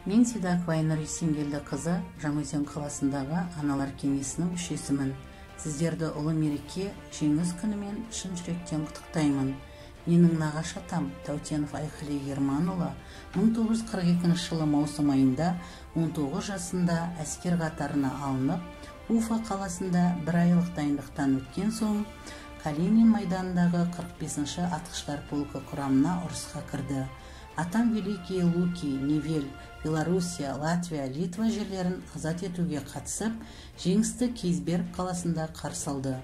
Мен Седакова Айнұр Есенгелді қызы Жаңаөзен қаласындағы аналар кеңесінің мүшесімін. Сіздерді ұлы мереке жеңіс күнімен шын жүректен құттықтаймын. Менің нағашы атам Таутенов Айқали Ерманұлы 1942 жылы маусым айында 19 жасында әскер қатарына алынып, Уфа қаласында бір айлық дайындықтан өткен соң Калинин майданындағы 45-ші атқыштар полкі құрамына ұрысқа кірді. Атам Великие Луки, Невель, Белоруссия, Латвия, Литва жерлерін азат етуге қатысып, жеңісті Кейсберг қаласында қарсы алды.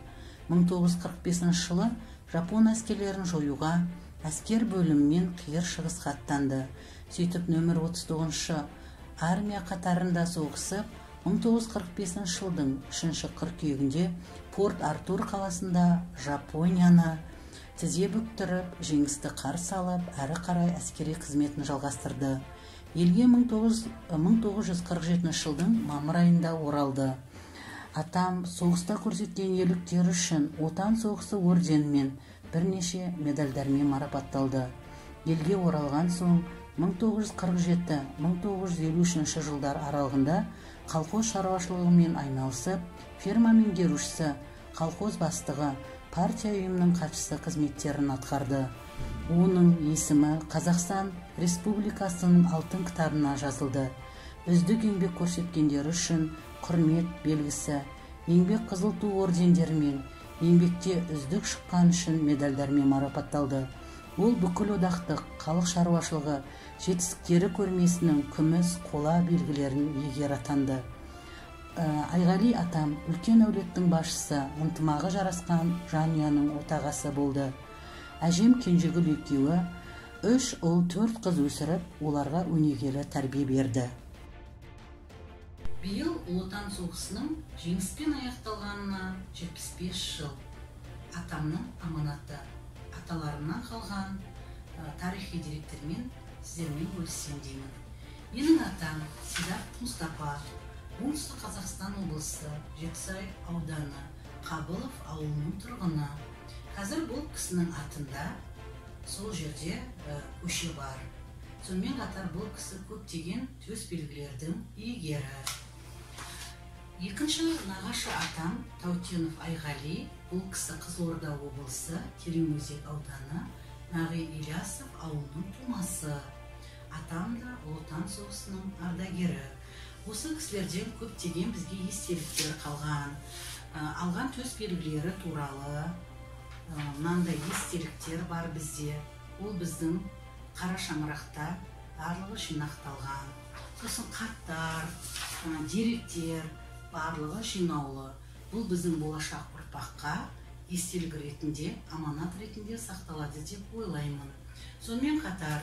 1945 жылы Жапон әскерлерін жоюға әскер бөлімімен қиыр шығысқа аттанды. Сөйтіп нөмір 39-шы армия қатарында соғысып, 1945 жылдың 3 қыркүйегінде Порт-Артур қаласында Жапонияны тізе бүктіріп, жеңісті қарсы алып, әрі қарай әскери қызметін жалғастырды. Елге 1947 жылдың мамыр айында оралды. Атам соғыста көрсеткен ерліктері үшін Отан соғысы орденімен бірнеше медальдармен марапатталды. Елге оралған соң 1947-1953 жылдар аралығында колхоз шаруашылығымен айналысып, ферма меңгерушісі, колхоз бастығы, партия ұйымының хатшысы қызметтерін атқарды. Оның есімі Қазақстан Республикасының алтын кітабына жазылды. Үздік еңбек көрсеткендері үшін құрмет белгісі, еңбек қызыл ту ордендерімен, еңбекте үздік шыққан үшін медальдармен марапатталды. Ол бүкіл одақтық халық шаруашылығы жетістіктері көрмесінің күміс қола белгілерін иегері атанды. Айғали атам үлкен әулеттің басшысы, ынтымағы жарасқан жанұяның отағасы болды. Әжем Кенжегүл екеуі 3 ұл 4 қыз өсіріп, оларға өнегелі тәрбие берді. Биыл Отан соғысының жеңіспен аяқталғанына 75 жыл. Атамның аманаты, аталарынан қалған тарихи деректермен сіздермен бөліссем деймін. Менің атам Седаков Мұстапа, оңтүстік Қазақстан облысы, Жетісай ауданы, Қабылов ауылының тұрғыны. Қазір бұл кісінің атында сол жерде көше бар. Сонымен қатар бұл кісі көптеген төс белгілердің иегері. Екінші нағашы атам Таутенов Айғали, бұл кісі Қызылорда облысы, Тереңөзек ауданы, Нағи Ильясов ауылының тумасы. Атам да Отан соғысының ардагері. Осы кісілерден көптеген бізге естеліктер қалған. Алған төс белгілері туралы мынандай естеліктер бар бізде. Ол біздің қара шаңырақта барлығы жинақталған. Сосын хаттар, деректер барлығы жинаулы. Бұл біздің болашақ ұрпаққа естелік ретінде, аманат ретінде сақталады деп ойлаймын. Сонымен қатар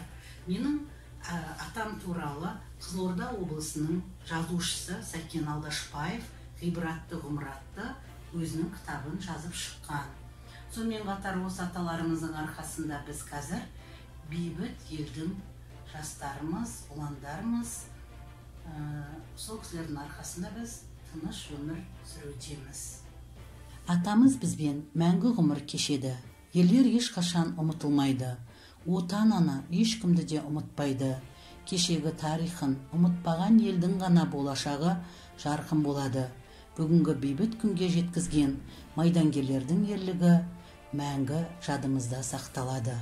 менің атам туралы Қызылорда облысының жазушысы Сәкен Алдашбаев ғибратты ғұмыратты өзінің кітабын жазып шыққан. Сонымен қатар осы аталарымыздың арқасында біз қазір бейбіт елдің жастарымыз, ұландарымыз, сол кісілердің арқасында біз тыныш өмір сүрудеміз. Атамыз бізбен мәңгі ғұмыр кешеді. Ерлер ешқашан ұмытылмайды. Отан ана ешкімді де ұмытпайды. Кешегі тарихын ұмытпаған елдің ғана болашағы жарқын болады. Бүгінгі бейбіт күнге жеткізген майдангерлердің ерлігі мәңгі жадымызда сақталады.